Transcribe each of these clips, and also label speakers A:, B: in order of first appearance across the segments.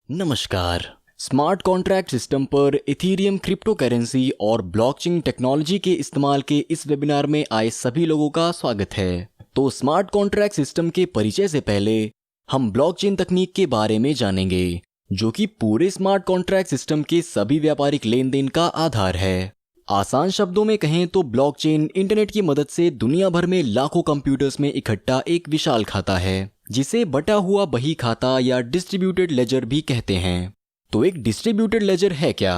A: नमस्कार। Smart contract system पर Ethereum crypto currency और ब्लॉकचेन टेक्नोलॉजी के इस्तेमाल के इस वेबिनार में आए सभी लोगों का स्वागत है। तो स्मार्ट कॉन्ट्रैक्ट सिस्टम के परिचय से पहले हम ब्लॉकचेन तकनीक के बारे में जानेंगे, जो कि पूरे स्मार्ट कॉन्ट्रैक्ट सिस्टम के सभी व्यापारिक लेन देन का आधार है। आसान शब्दों में कहें तो ब्लॉकचेन इंटरनेट की मदद से दुनिया भर में लाखों कंप्यूटर्स में इकट्ठा एक विशाल खाता है, जिसे बटा हुआ बही खाता या डिस्ट्रीब्यूटेड लेजर भी कहते हैं। तो एक डिस्ट्रीब्यूटेड लेजर है क्या?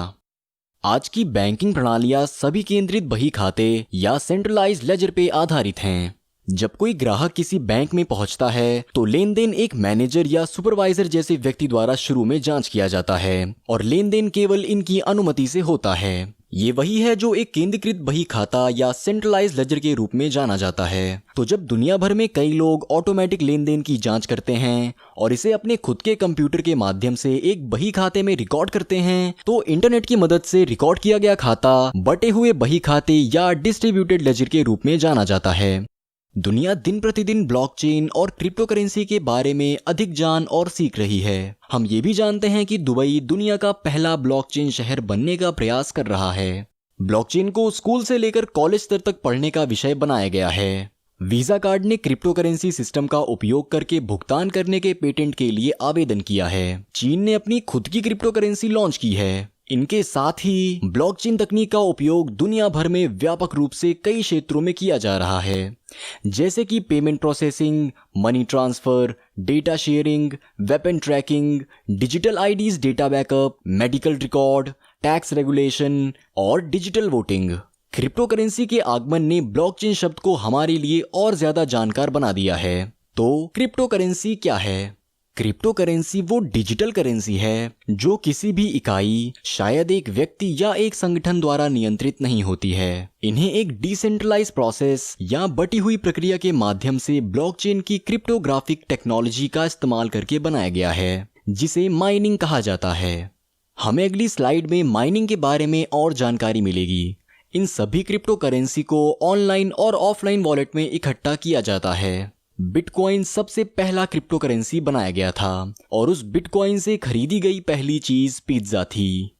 A: आज की बैंकिंग प्रणालियां सभी केंद्रित बही खाते या सेंट्रलाइज्ड लेजर पे आधारित हैं। जब कोई ग्राहक किसी बैंक में पहुंचता है तो लेन देन एक मैनेजर या सुपरवाइजर जैसे व्यक्ति द्वारा शुरू में जांच किया जाता है और लेन देन केवल इनकी अनुमति से होता है। ये वही है जो एक केंद्रीकृत बही खाता या सेंट्रलाइज्ड लेजर के रूप में जाना जाता है। तो जब दुनिया भर में कई लोग ऑटोमेटिक लेन देन की जांच करते हैं और इसे अपने खुद के कंप्यूटर के माध्यम से एक बही खाते में रिकॉर्ड करते हैं, तो इंटरनेट की मदद से रिकॉर्ड किया गया खाता बटे हुए बही खाते या डिस्ट्रीब्यूटेड लेजर के रूप में जाना जाता है। दुनिया दिन प्रतिदिन ब्लॉकचेन और क्रिप्टो करेंसी के बारे में अधिक जान और सीख रही है। हम ये भी जानते हैं कि दुबई दुनिया का पहला ब्लॉकचेन शहर बनने का प्रयास कर रहा है। ब्लॉकचेन को स्कूल से लेकर कॉलेज स्तर तक पढ़ने का विषय बनाया गया है। वीजा कार्ड ने क्रिप्टो करेंसी सिस्टम का उपयोग करके भुगतान करने के पेटेंट के लिए आवेदन किया है। चीन ने अपनी खुद की क्रिप्टो करेंसी लॉन्च की है। इनके साथ ही ब्लॉकचेन तकनीक का उपयोग दुनिया भर में व्यापक रूप से कई क्षेत्रों में किया जा रहा है, जैसे कि payment processing, money transfer, data sharing, weapon tracking, digital IDs data backup, medical record, tax regulation और डिजिटल वोटिंग। क्रिप्टो करेंसी के आगमन ने ब्लॉकचेन शब्द को हमारे लिए और ज्यादा जानकार बना दिया है। तो क्रिप्टो करेंसी क्या है? क्रिप्टो करेंसी वो डिजिटल करेंसी है जो किसी भी इकाई, शायद एक व्यक्ति या एक संगठन द्वारा नियंत्रित नहीं होती है। इन्हें एक डिसेंट्रलाइज प्रोसेस या बटी हुई प्रक्रिया के माध्यम से ब्लॉकचेन की क्रिप्टोग्राफिक टेक्नोलॉजी का इस्तेमाल करके बनाया गया है, जिसे माइनिंग कहा जाता है। हमें अगली स्लाइड में माइनिंग के बारे में और जानकारी मिलेगी। इन सभी क्रिप्टो करेंसी को ऑनलाइन और ऑफलाइन वॉलेट में इकट्ठा किया जाता है। बिटकॉइन सबसे पहला क्रिप्टो करेंसी बनाया गया था और उस बिटकॉइन से खरीदी गई पहली चीज पिज्जा थी।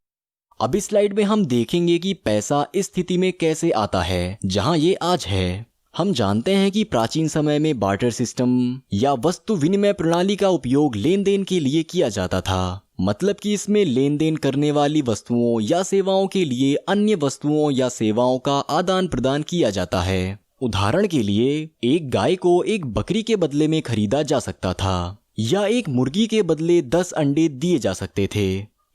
A: अब इस स्लाइड में हम देखेंगे कि पैसा इस स्थिति में कैसे आता है जहां ये आज है। हम जानते हैं कि प्राचीन समय में बार्टर सिस्टम या वस्तु विनिमय प्रणाली का उपयोग लेन देन के लिए किया जाता था। मतलब कि इसमें लेन देन करने वाली वस्तुओं या सेवाओं के लिए अन्य वस्तुओं या सेवाओं का आदान प्रदान किया जाता है। उदाहरण के लिए एक गाय को एक बकरी के बदले में खरीदा जा सकता था या एक मुर्गी के बदले 10 अंडे दिए जा सकते थे।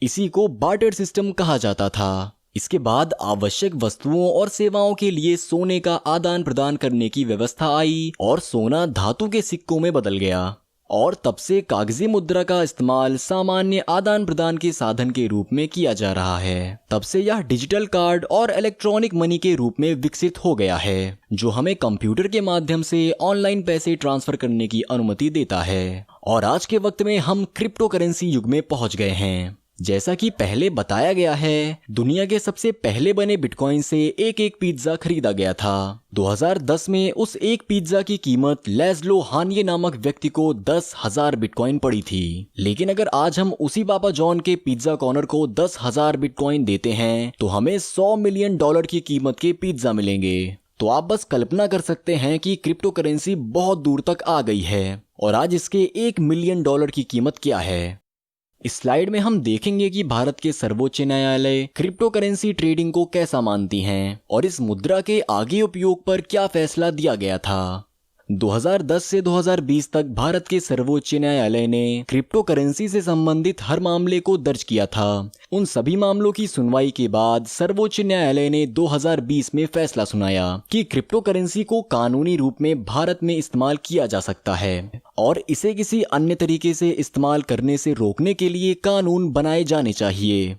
A: इसी को बार्टर सिस्टम कहा जाता था। इसके बाद आवश्यक वस्तुओं और सेवाओं के लिए सोने का आदान प्रदान करने की व्यवस्था आई और सोना धातु के सिक्कों में बदल गया और तब से कागजी मुद्रा का इस्तेमाल सामान्य आदान प्रदान के साधन के रूप में किया जा रहा है। तब से यह डिजिटल कार्ड और इलेक्ट्रॉनिक मनी के रूप में विकसित हो गया है, जो हमें कंप्यूटर के माध्यम से ऑनलाइन पैसे ट्रांसफर करने की अनुमति देता है। और आज के वक्त में हम क्रिप्टो करेंसी युग में पहुंच गए हैं। जैसा कि पहले बताया गया है, दुनिया के सबसे पहले बने बिटकॉइन से एक पिज्जा खरीदा गया था। 2010 में उस एक पिज्जा की कीमत लेज़लो हानिये नामक व्यक्ति को 10,000 बिटकॉइन पड़ी थी। लेकिन अगर आज हम उसी पापा जॉन के पिज्जा कॉर्नर को 10,000 बिटकॉइन देते हैं तो हमें $100 मिलियन की कीमत के पिज्जा मिलेंगे। तो आप बस कल्पना कर सकते हैं कि क्रिप्टो करेंसी बहुत दूर तक आ गई है और आज इसके $1 मिलियन की कीमत क्या है। इस स्लाइड में हम देखेंगे कि भारत के सर्वोच्च न्यायालय क्रिप्टो करेंसी ट्रेडिंग को कैसा मानती हैं और इस मुद्रा के आगे उपयोग पर क्या फैसला दिया गया था। 2010 से 2020 तक भारत के सर्वोच्च न्यायालय ने क्रिप्टो करेंसी से संबंधित हर मामले को दर्ज किया था। उन सभी मामलों की सुनवाई के बाद सर्वोच्च न्यायालय ने 2020 में फैसला सुनाया कि क्रिप्टो करेंसी को कानूनी रूप में भारत में इस्तेमाल किया जा सकता है और इसे किसी अन्य तरीके से इस्तेमाल करने से रोकने के लिए कानून बनाए जाने चाहिए।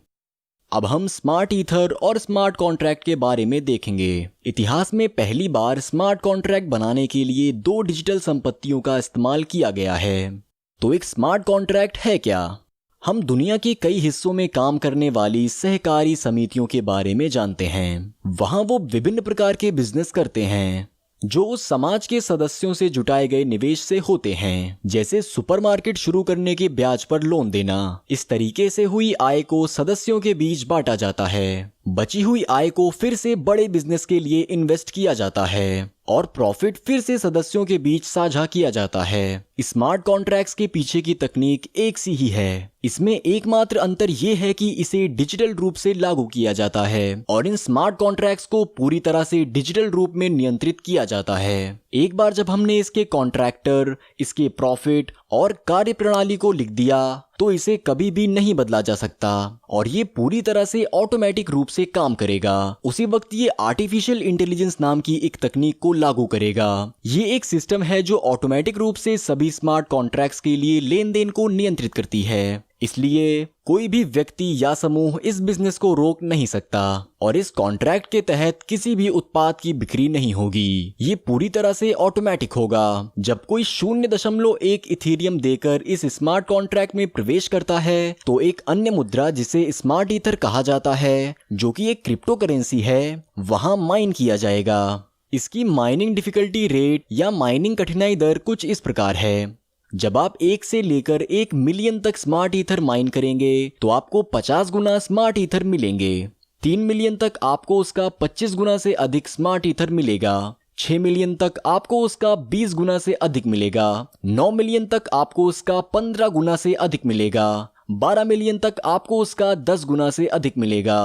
A: अब हम स्मार्ट ईथर और स्मार्ट कॉन्ट्रैक्ट के बारे में देखेंगे। इतिहास में पहली बार स्मार्ट कॉन्ट्रैक्ट बनाने के लिए 2 डिजिटल संपत्तियों का इस्तेमाल किया गया है। तो एक स्मार्ट कॉन्ट्रैक्ट है क्या? हम दुनिया के कई हिस्सों में काम करने वाली सहकारी समितियों के बारे में जानते हैं। वहां वो विभिन्न प्रकार के बिजनेस करते हैं। जो उस समाज के सदस्यों से जुटाए गए निवेश से होते हैं, जैसे सुपरमार्केट शुरू करने के ब्याज पर लोन देना। इस तरीके से हुई आय को सदस्यों के बीच बांटा जाता है। बची हुई आय को फिर से बड़े बिजनेस के लिए इन्वेस्ट किया जाता है और प्रॉफिट फिर से सदस्यों के बीच साझा किया जाता है। स्मार्ट कॉन्ट्रैक्ट्स के पीछे की तकनीक एक सी ही है। इसमें एकमात्र अंतर यह है कि इसे डिजिटल रूप से लागू किया जाता है और इन स्मार्ट कॉन्ट्रैक्ट्स को पूरी तरह से डिजिटल रूप में नियंत्रित किया जाता है। एक बार जब हमने इसके कॉन्ट्रैक्टर, इसके प्रॉफिट और कार्यप्रणाली को लिख दिया तो इसे कभी भी नहीं बदला जा सकता और ये पूरी तरह से ऑटोमेटिक रूप से काम करेगा। उसी वक्त ये आर्टिफिशियल इंटेलिजेंस नाम की एक तकनीक को लागू करेगा। ये एक सिस्टम है जो ऑटोमेटिक रूप से सभी स्मार्ट कॉन्ट्रैक्ट्स के लिए लेन देन को नियंत्रित करती है। इसलिए कोई भी व्यक्ति या समूह इस बिजनेस को रोक नहीं सकता और इस कॉन्ट्रैक्ट के तहत किसी भी उत्पाद की बिक्री नहीं होगी। ये पूरी तरह से ऑटोमेटिक होगा। जब कोई 0.1 इथेरियम देकर इस स्मार्ट कॉन्ट्रैक्ट में प्रवेश करता है तो एक अन्य मुद्रा जिसे स्मार्ट ईथर कहा जाता है, जो कि एक क्रिप्टो करेंसी है, वहां माइन किया जाएगा। इसकी माइनिंग डिफिकल्टी रेट या माइनिंग कठिनाई दर कुछ इस प्रकार है। जब आप 1 से लेकर 1 मिलियन तक स्मार्ट ईथर माइन करेंगे तो आपको 50 गुना स्मार्ट ईथर मिलेंगे। 3 मिलियन तक आपको उसका 25 गुना से अधिक स्मार्ट ईथर मिलेगा। 6 मिलियन तक आपको उसका 20 गुना से अधिक मिलेगा। 9 मिलियन तक आपको उसका 15 गुना से अधिक मिलेगा। 12 मिलियन तक आपको उसका 10 गुना से अधिक मिलेगा।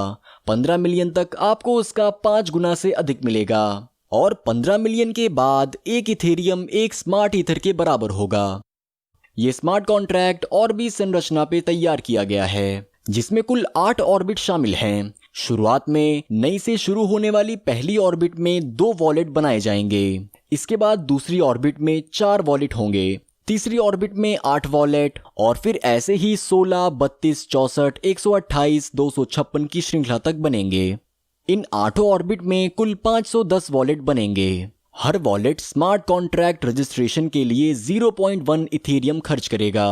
A: 15 मिलियन तक आपको उसका 5 गुना से अधिक मिलेगा और 15 मिलियन के बाद एक इथेरियम एक स्मार्ट ईथर के बराबर होगा। ये स्मार्ट कॉन्ट्रैक्ट और भी संरचना पे तैयार किया गया है, जिसमें कुल 8 ऑर्बिट शामिल हैं। शुरुआत में नई से शुरू होने वाली पहली ऑर्बिट में 2 वॉलेट बनाए जाएंगे। इसके बाद दूसरी ऑर्बिट में 4 वॉलेट होंगे, तीसरी ऑर्बिट में 8 वॉलेट और फिर ऐसे ही 16, 32, 64, 128, 256 की श्रृंखला तक बनेंगे। इन 8 ऑर्बिट में कुल 510 वॉलेट बनेंगे। हर वॉलेट स्मार्ट कॉन्ट्रैक्ट रजिस्ट्रेशन के लिए 0.1 इथेरियम खर्च करेगा।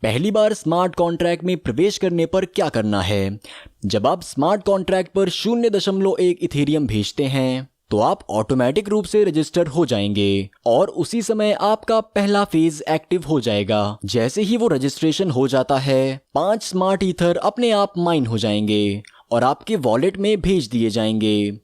A: पहली बार स्मार्ट कॉन्ट्रैक्ट में प्रवेश करने पर क्या करना है? जब आप स्मार्ट कॉन्ट्रैक्ट पर 0.1 इथेरियम भेजते हैं तो आप ऑटोमेटिक रूप से रजिस्टर हो जाएंगे और उसी समय आपका पहला फेज एक्टिव हो जाएगा। जैसे ही वो रजिस्ट्रेशन हो जाता है, 5 स्मार्ट ईथर अपने आप माइन हो जाएंगे और आपके वॉलेट में भेज दिए जाएंगे।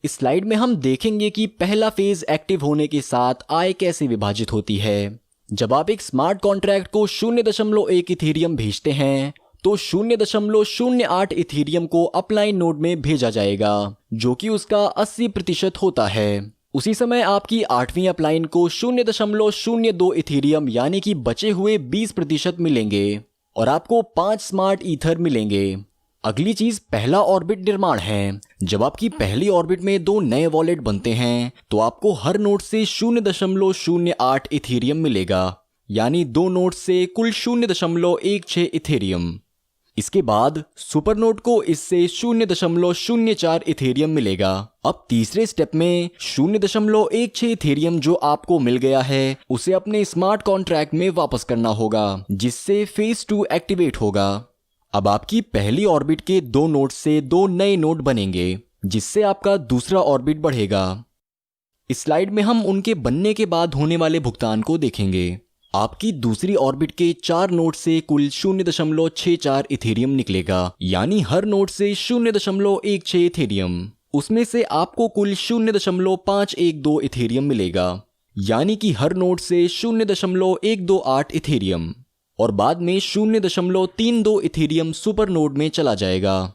A: इस स्लाइड में हम देखेंगे कि पहला फेज एक्टिव होने के साथ आय कैसे विभाजित होती है। जब आप एक स्मार्ट कॉन्ट्रैक्ट को 0.1 इथेरियम भेजते हैं तो 0.08 इथेरियम को अपलाइन नोड में भेजा जाएगा, जो कि उसका 80% होता है। उसी समय आपकी 8वीं अपलाइन को 0.02 इथेरियम यानी कि बचे हुए 20% मिलेंगे और आपको 5 स्मार्ट ईथर मिलेंगे। अगली चीज पहला ऑर्बिट निर्माण है। जब आपकी पहली ऑर्बिट में 2 नए वॉलेट बनते हैं तो आपको हर नोड से 0.08 इथेरियम मिलेगा, यानी 2 नोड से कुल 0.16 इथेरियम। इसके बाद सुपर नोड को इससे 0.04 इथेरियम मिलेगा। अब तीसरे स्टेप में 0.16 इथेरियम जो आपको मिल गया है उसे अपने स्मार्ट कॉन्ट्रैक्ट में वापस करना होगा, जिससे फेज 2 एक्टिवेट होगा। अब आपकी पहली ऑर्बिट के 2 नोड से 2 नए नोड बनेंगे, जिससे आपका दूसरा ऑर्बिट बढ़ेगा। इस स्लाइड में हम उनके बनने के बाद होने वाले भुगतान को देखेंगे। आपकी दूसरी ऑर्बिट के 4 नोड से कुल 0.64 इथेरियम निकलेगा, यानी हर नोड से 0.16 इथेरियम। उसमें से आपको कुल 0.512 इथेरियम मिलेगा, यानी कि हर नोड से 0.128 इथेरियम और बाद में 0.32 इथेरियम सुपर नोड में चला जाएगा।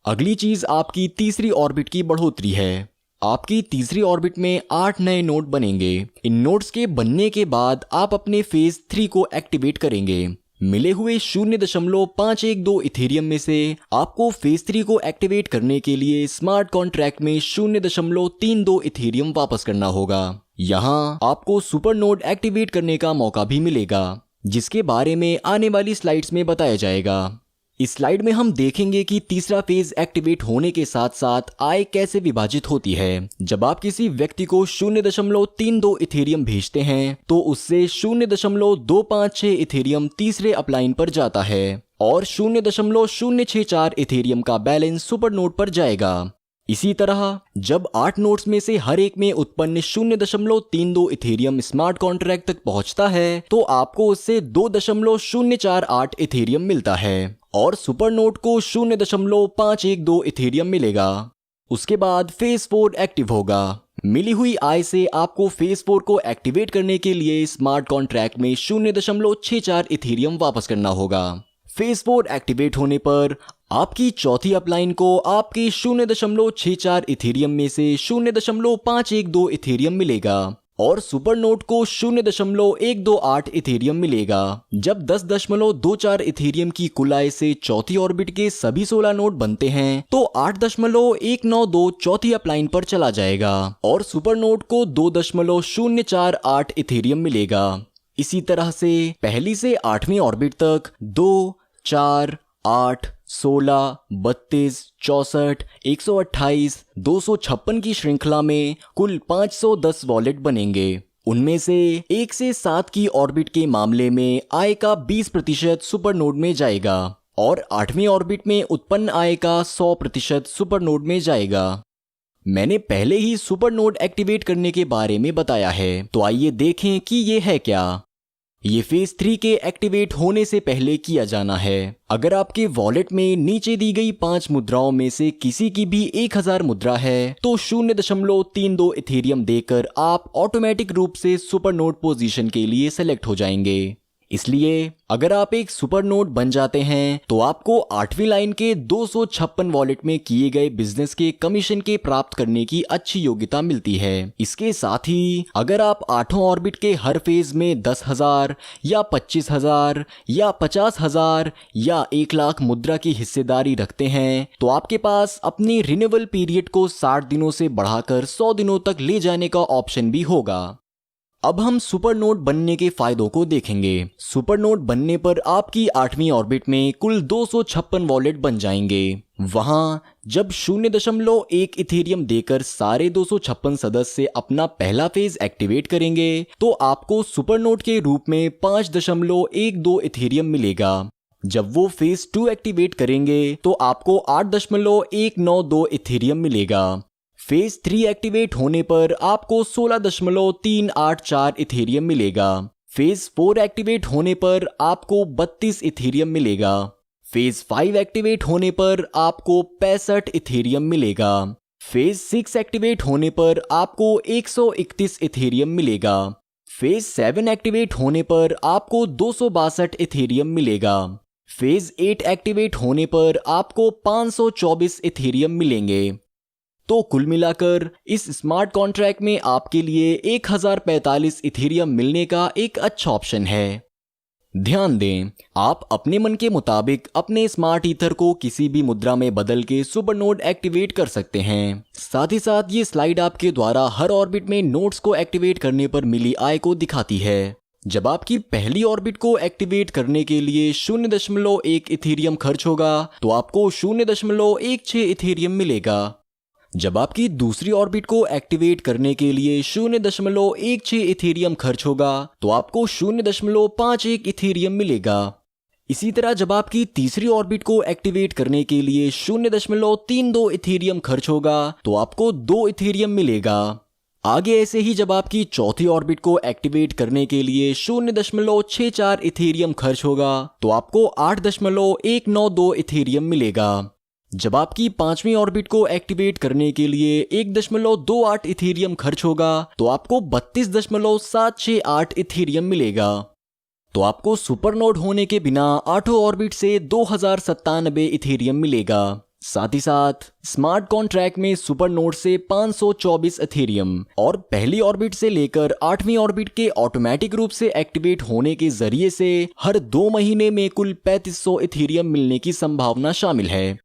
A: अगली चीज आपकी तीसरी ऑर्बिट की बढ़ोतरी है। आपकी तीसरी ऑर्बिट में 8 नए नोड बनेंगे। इन नोड्स के बनने के बाद आप अपने फेज 3 को एक्टिवेट करेंगे। मिले हुए 0.512 इथेरियम में से आपको फेज 3 को एक्टिवेट करने के लिए स्मार्ट कॉन्ट्रैक्ट में 0.32 इथेरियम वापस करना होगा। यहाँ आपको सुपर नोड एक्टिवेट करने का मौका भी मिलेगा, जिसके बारे में आने वाली स्लाइड्स में बताया जाएगा। इस स्लाइड में हम देखेंगे कि तीसरा फेज एक्टिवेट होने के साथ साथ आय कैसे विभाजित होती है। जब आप किसी व्यक्ति को 0.32 इथेरियम भेजते हैं तो उससे 0.256 इथेरियम तीसरे अपलाइन पर जाता है और 0.064 इथेरियम का बैलेंस सुपर नोड पर जाएगा। इसी तरह जब 8 नोड्स में से हर एक में उत्पन्न 0.32 इथेरियम स्मार्ट कॉन्ट्रैक्ट तक पहुंचता है तो आपको उससे 2.048 इथेरियम मिलता है और सुपर नोड को 0.512 इथेरियम मिलेगा। उसके बाद फेज 4 एक्टिव होगा। मिली हुई आय से आपको फेज 4 को एक्टिवेट करने के लिए स्मार्ट कॉन्ट्रैक्ट में 0.64 इथेरियम वापस करना होगा। फेज 4 एक्टिवेट होने पर आपकी चौथी अपलाइन को आपके 0.64 इथेरियम में से 0.512 इथेरियम मिलेगा और सुपर नोड को 0.128 इथेरियम मिलेगा। जब 10.24 इथेरियम की कुल आय से चौथी ऑर्बिट के सभी 16 नोड बनते हैं तो 8.192 चौथी अपलाइन पर चला जाएगा और सुपर नोड को 2.048 इथेरियम मिलेगा। इसी तरह से पहली से 8वीं ऑर्बिट तक 2, 4, 8, 16, 32, 64, 128, 256 की श्रृंखला में कुल 510 वॉलेट बनेंगे। उनमें से 1 से 7 की ऑर्बिट के मामले में आय का 20% सुपर नोड में जाएगा और 8वीं ऑर्बिट में उत्पन्न आय का 100% सुपर नोड में जाएगा। मैंने पहले ही सुपर नोड एक्टिवेट करने के बारे में बताया है, तो आइए देखें कि ये है क्या। ये फेज 3 के एक्टिवेट होने से पहले किया जाना है। अगर आपके वॉलेट में नीचे दी गई 5 मुद्राओं में से किसी की भी 1000 मुद्रा है तो 0.32 इथेरियम देकर आप ऑटोमेटिक रूप से सुपर नोड पोजीशन के लिए सेलेक्ट हो जाएंगे। इसलिए अगर आप एक सुपर नोड बन जाते हैं तो आपको 8वीं लाइन के 256 वॉलेट में किए गए बिजनेस के कमीशन के प्राप्त करने की अच्छी योग्यता मिलती है। इसके साथ ही अगर आप 8वां ऑर्बिट के हर फेज में 10,000 या 25,000 या 50,000 या 1 लाख मुद्रा की हिस्सेदारी रखते हैं तो आपके पास अपनी रिन्यूअल पीरियड को 60 दिनों से बढ़ाकर 100 दिनों तक ले जाने का ऑप्शन भी होगा। अब हम सुपर नोड बनने के फायदों को देखेंगे। सुपर नोड बनने पर आपकी 8वीं ऑर्बिट में कुल 256 वॉलेट बन जाएंगे। वहां जब 0.1 इथेरियम देकर सारे 256 सदस्य अपना पहला फेज एक्टिवेट करेंगे तो आपको सुपर नोड के रूप में 5.12 इथेरियम मिलेगा। जब वो फेज 2 एक्टिवेट करेंगे तो आपको 8.192 इथेरियम मिलेगा। फेज 3 एक्टिवेट होने पर आपको 16.384 इथेरियम मिलेगा। फेज 4 एक्टिवेट होने पर आपको 32 इथेरियम मिलेगा। फेज 5 एक्टिवेट होने पर आपको 65 इथेरियम मिलेगा। फेज 6 एक्टिवेट होने पर आपको 131 इथेरियम मिलेगा। फेज 7 एक्टिवेट होने पर आपको 262 इथेरियम मिलेगा। फेज 8 एक्टिवेट होने पर आपको 524 इथेरियम मिलेंगे। तो कुल मिलाकर इस स्मार्ट कॉन्ट्रैक्ट में आपके लिए 1045 इथेरियम मिलने का एक अच्छा ऑप्शन है। ध्यान दें, आप अपने मन के मुताबिक अपने स्मार्ट ईथर को किसी भी मुद्रा में बदल के सुपर नोड एक्टिवेट कर सकते हैं। साथ ही साथ ये स्लाइड आपके द्वारा हर ऑर्बिट में नोड्स को एक्टिवेट करने पर मिली आय को दिखाती है। जब आपकी पहली ऑर्बिट को एक्टिवेट करने के लिए 0.1 इथेरियम खर्च होगा तो आपको 0.16 इथेरियम मिलेगा। जब आपकी दूसरी ऑर्बिट को एक्टिवेट करने के लिए 0.16 इथेरियम खर्च होगा तो आपको 0.51 इथेरियम मिलेगा। इसी तरह जब आपकी तीसरी ऑर्बिट को एक्टिवेट करने के लिए 0.32 इथेरियम खर्च होगा तो आपको 2 इथेरियम मिलेगा। आगे ऐसे ही जब आपकी चौथी ऑर्बिट को एक्टिवेट करने के लिए 0.64 इथेरियम खर्च होगा तो आपको 8.192 इथेरियम मिलेगा। जब आपकी 5वीं ऑर्बिट को एक्टिवेट करने के लिए 1.28 इथेरियम खर्च होगा तो आपको 32.768 इथेरियम मिलेगा। तो आपको सुपर नोड होने के बिना 8वां ऑर्बिट से 2097 इथेरियम मिलेगा। साथ ही साथ स्मार्ट कॉन्ट्रैक्ट में सुपर नोड से 524 इथेरियम और पहली ऑर्बिट से लेकर 8वीं ऑर्बिट के ऑटोमेटिक रूप से एक्टिवेट होने के जरिए से हर 2 महीने में कुल 3500 इथेरियम मिलने की संभावना शामिल है।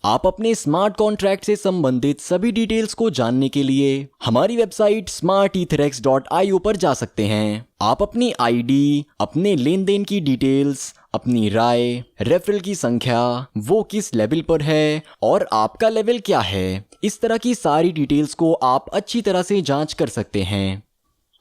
A: आप अपने स्मार्ट कॉन्ट्रैक्ट से संबंधित सभी डिटेल्स को जानने के लिए हमारी वेबसाइट smartetherx.io पर जा सकते हैं। आप अपनी आईडी, अपने लेन देन की डिटेल्स, अपनी राय, रेफरल की संख्या, वो किस लेवल पर है और आपका लेवल क्या है, इस तरह की सारी डिटेल्स को आप अच्छी तरह से जांच कर सकते हैं।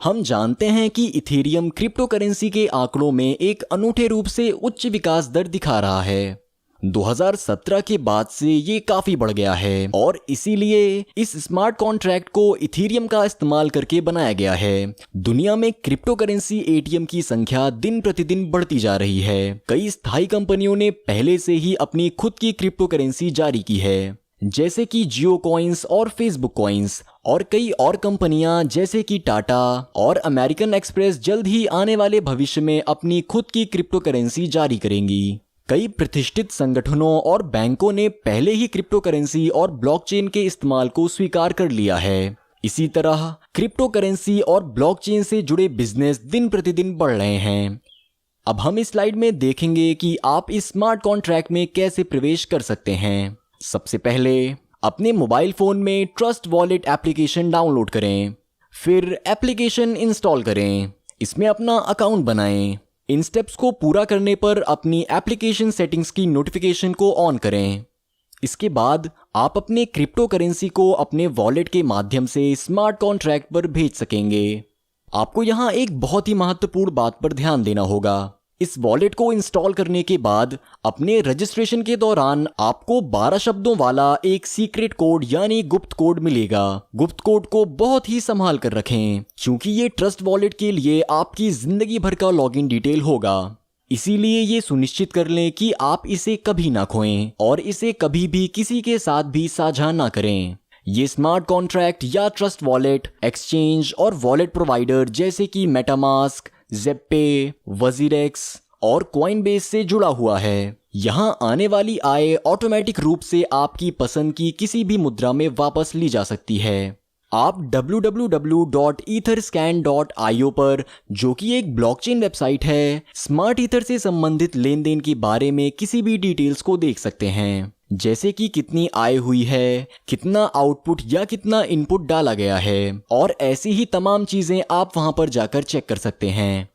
A: हम जानते हैं कि इथेरियम क्रिप्टो करेंसी के आंकड़ों में एक अनूठे रूप से उच्च विकास दर दिखा रहा है। 2017 के बाद से ये काफी बढ़ गया है और इसीलिए इस स्मार्ट कॉन्ट्रैक्ट को इथीरियम का इस्तेमाल करके बनाया गया है। दुनिया में क्रिप्टो करेंसी एटीएम की संख्या दिन प्रतिदिन बढ़ती जा रही है। कई स्थायी कंपनियों ने पहले से ही अपनी खुद की क्रिप्टो करेंसी जारी की है, जैसे कि जियो कॉइन्स और फेसबुक कॉइन्स, और कई और कंपनियां जैसे कि टाटा और अमेरिकन एक्सप्रेस जल्द ही आने वाले भविष्य में अपनी खुद की क्रिप्टो करेंसी जारी करेंगी। कई प्रतिष्ठित संगठनों और बैंकों ने पहले ही क्रिप्टो करेंसी और ब्लॉकचेन के इस्तेमाल को स्वीकार कर लिया है। इसी तरह क्रिप्टो करेंसी और ब्लॉकचेन से जुड़े बिजनेस दिन प्रतिदिन बढ़ रहे हैं। अब हम इस स्लाइड में देखेंगे कि आप इस स्मार्ट कॉन्ट्रैक्ट में कैसे प्रवेश कर सकते हैं। सबसे पहले अपने मोबाइल फोन में ट्रस्ट वॉलेट एप्लीकेशन डाउनलोड करें, फिर एप्लीकेशन इंस्टॉल करें, इसमें अपना अकाउंट बनाएं। इन स्टेप्स को पूरा करने पर अपनी एप्लीकेशन सेटिंग्स की नोटिफिकेशन को ऑन करें। इसके बाद आप अपने क्रिप्टो करेंसी को अपने वॉलेट के माध्यम से स्मार्ट कॉन्ट्रैक्ट पर भेज सकेंगे। आपको यहाँ एक बहुत ही महत्वपूर्ण बात पर ध्यान देना होगा। इस वॉलेट को इंस्टॉल करने के बाद अपने रजिस्ट्रेशन के दौरान आपको 12 शब्दों वाला एक सीक्रेट कोड यानी गुप्त कोड मिलेगा। गुप्त कोड को बहुत ही संभाल कर रखें, क्योंकि ये ट्रस्ट वॉलेट के लिए आपकी जिंदगी भर का लॉगिन डिटेल होगा। इसीलिए ये सुनिश्चित कर लें कि आप इसे कभी ना खोएं और इसे कभी भी किसी के साथ भी साझा ना करें। ये स्मार्ट कॉन्ट्रैक्ट या ट्रस्ट वॉलेट एक्सचेंज और वॉलेट प्रोवाइडर जैसे कि मेटामास्क, ज़ेप्पे, वजीरेक्स और कॉइनबेस से जुड़ा हुआ है। यहाँ आने वाली आय ऑटोमेटिक रूप से आपकी पसंद की किसी भी मुद्रा में वापस ली जा सकती है। आप www.etherscan.io पर, जो कि एक ब्लॉकचेन वेबसाइट है, स्मार्ट ईथर से संबंधित लेन देन के बारे में किसी भी डिटेल्स को देख सकते हैं, जैसे कि कितनी आय हुई है, कितना आउटपुट या कितना इनपुट डाला गया है, और ऐसी ही तमाम चीजें आप वहां पर जाकर चेक कर सकते हैं।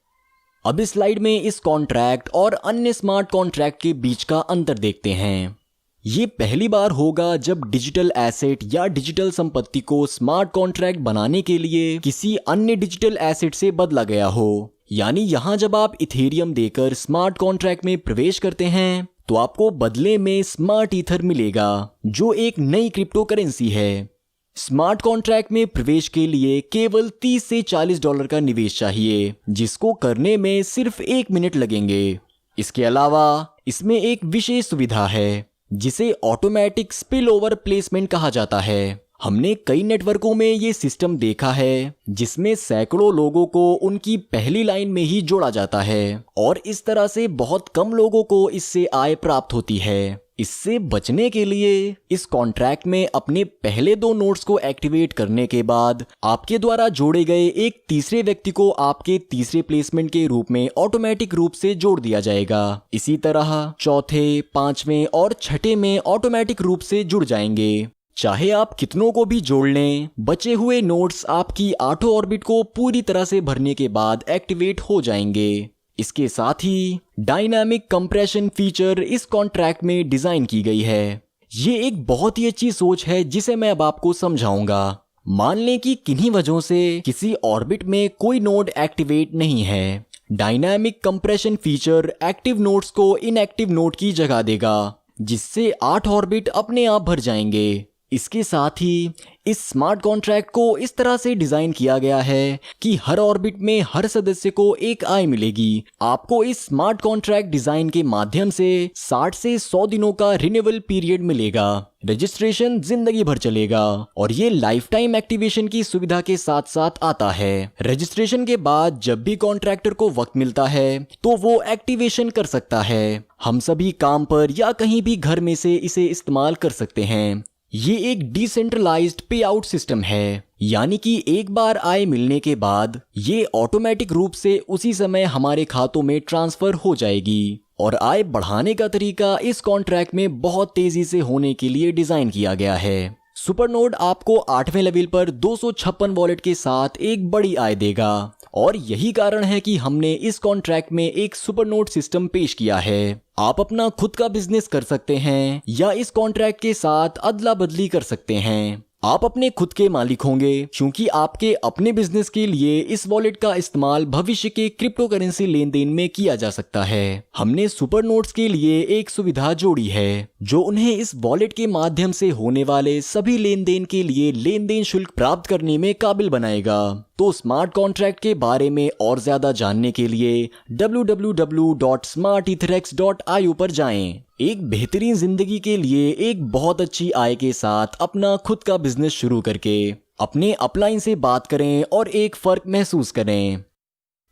A: अब इस स्लाइड में इस कॉन्ट्रैक्ट और अन्य स्मार्ट कॉन्ट्रैक्ट के बीच का अंतर देखते हैं। ये पहली बार होगा जब डिजिटल एसेट या डिजिटल संपत्ति को स्मार्ट कॉन्ट्रैक्ट बनाने के लिए किसी अन्य डिजिटल एसेट से बदला गया हो। यानी यहाँ जब आप इथेरियम देकर स्मार्ट कॉन्ट्रैक्ट में प्रवेश करते हैं तो आपको बदले में स्मार्ट ईथर मिलेगा, जो एक नई क्रिप्टो करेंसी है। स्मार्ट कॉन्ट्रैक्ट में प्रवेश के लिए केवल $30 से $40 का निवेश चाहिए, जिसको करने में सिर्फ 1 मिनट लगेंगे। इसके अलावा इसमें एक विशेष सुविधा है जिसे ऑटोमेटिक स्पिल ओवर प्लेसमेंट कहा जाता है। हमने कई नेटवर्कों में ये सिस्टम देखा है जिसमें सैकड़ों लोगों को उनकी पहली लाइन में ही जोड़ा जाता है और इस तरह से बहुत कम लोगों को इससे आय प्राप्त होती है। इससे बचने के लिए इस कॉन्ट्रैक्ट में अपने पहले 2 नोड्स को एक्टिवेट करने के बाद आपके द्वारा जोड़े गए एक तीसरे व्यक्ति को आपके तीसरे प्लेसमेंट के रूप में ऑटोमेटिक रूप से जोड़ दिया जाएगा। इसी तरह चौथे, 5वें और 6ठे में ऑटोमेटिक रूप से जुड़ जाएंगे। चाहे आप कितनों को भी जोड़ लें, बचे हुए नोड्स आपकी 8 ऑर्बिट को पूरी तरह से भरने के बाद एक्टिवेट हो जाएंगे। इसके साथ ही डायनामिक कंप्रेशन फीचर इस कॉन्ट्रैक्ट में डिजाइन की गई है। ये एक बहुत ही अच्छी सोच है जिसे मैं अब आपको समझाऊंगा। मान लें कि किन्हीं वजहों से किसी ऑर्बिट में कोई नोड एक्टिवेट नहीं है। Dynamic compression feature active nodes को इनएक्टिव नोड की जगह देगा, जिससे 8 ऑर्बिट अपने आप भर जाएंगे। इसके साथ ही इस स्मार्ट कॉन्ट्रैक्ट को इस तरह से डिजाइन किया गया है कि हर ऑर्बिट में हर सदस्य को एक आय मिलेगी। आपको इस स्मार्ट कॉन्ट्रैक्ट डिजाइन के माध्यम से 60 से 100 दिनों का रिन्यूअल पीरियड मिलेगा। रजिस्ट्रेशन जिंदगी भर चलेगा और ये लाइफ टाइम एक्टिवेशन की सुविधा के साथ साथ आता है। रजिस्ट्रेशन के बाद जब भी कॉन्ट्रैक्टर को वक्त मिलता है तो वो एक्टिवेशन कर सकता है। हम सभी काम पर या कहीं भी घर में से इसे इस्तेमाल कर सकते हैं। ये एक डिसेंट्रलाइज्ड पे आउट सिस्टम है, यानी कि एक बार आय मिलने के बाद ये ऑटोमेटिक रूप से उसी समय हमारे खातों में ट्रांसफर हो जाएगी। और आय बढ़ाने का तरीका इस कॉन्ट्रैक्ट में बहुत तेजी से होने के लिए डिजाइन किया गया है। सुपरनोड आपको 8वें लेवल पर 256 वॉलेट के साथ एक बड़ी आय देगा और यही कारण है कि हमने इस कॉन्ट्रैक्ट में एक सुपरनोड सिस्टम पेश किया है। आप अपना खुद का बिजनेस कर सकते हैं या इस कॉन्ट्रैक्ट के साथ अदला बदली कर सकते हैं। आप अपने खुद के मालिक होंगे क्योंकि आपके अपने बिजनेस के लिए इस वॉलेट का इस्तेमाल भविष्य के क्रिप्टो करेंसी लेन देन में किया जा सकता है। हमने सुपर नोट्स के लिए एक सुविधा जोड़ी है जो उन्हें इस वॉलेट के माध्यम से होने वाले सभी लेन देन के लिए लेन देन शुल्क प्राप्त करने में काबिल बनाएगा। तो स्मार्ट कॉन्ट्रैक्ट के बारे में और ज्यादा जानने के लिए www.smartetherx.io पर जाएं। एक बेहतरीन जिंदगी के लिए एक बहुत अच्छी आय के साथ अपना खुद का बिजनेस शुरू करके अपने अपलाइन से बात करें और एक फर्क महसूस करें।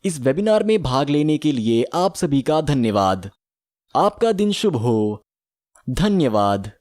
A: इस वेबिनार में भाग लेने के लिए आप सभी का धन्यवाद। आपका दिन शुभ हो। धन्यवाद।